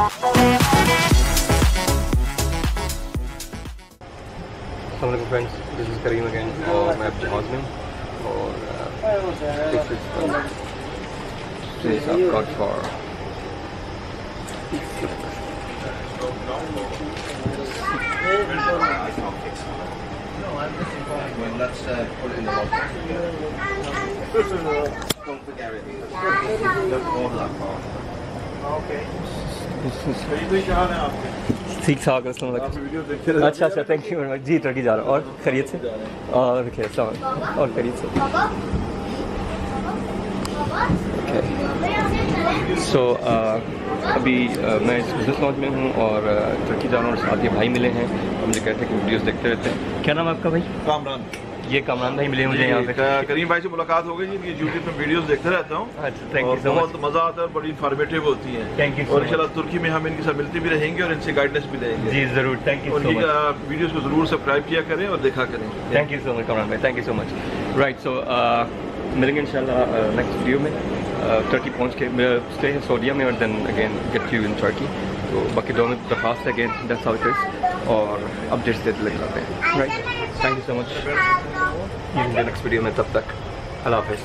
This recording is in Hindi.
अस्सलामुअलैकुम friends, this is Karim again और मैं अब जहाज़ में और this is I've got for let's put it in the water. Don't forget it. Don't go that far. Okay. ठीक ठाक। अच्छा अच्छा, थैंक यू वेरी मच जी। टर्की जा रहा हूँ और खैरियत से और खैरियत और खैरियत से। सो अभी मैं इस बिजनेस लॉन्च में हूँ और टर्की जा रहा हूँ और साथ ये भाई मिले हैं। मुझे कहते हैं कि वीडियोस देखते रहते हैं। क्या नाम है आपका भाई? कामरान। ये कामरान भाई मिले मुझे यहाँ पे। करीम भाई से मुलाकात हो गई जी। यूट्यूब पे वीडियोस देखते रहता हूँ। अच्छा, थैंक यू सो मच। बहुत मजा आता है, बड़ी इन्फॉर्मेटिव होती हैं। Thank you. और इंशाल्लाह तुर्की में हम इनके साथ मिलते भी रहेंगे और इनसे गाइडेंस भी लेंगे जी ज़रूर। Thank you so much. Videos को जरूर सब्सक्राइब किया करें और देखा करें। Thank you so much Kamran भाई, thank you so much. Right, so मिलेंगे इंशाल्लाह नेक्स्ट वीडियो में। टर्की पहुँच के मेरा स्टे है सऊदीया में और then again get you in Turkey. तो बाकी दोनों में दरख्वास्त है again, that's how it is. और अपडेट्स देते लग जाते हैं। Right, thank you so much. Next video में, तब तक अल्लाह हाफ़िज़।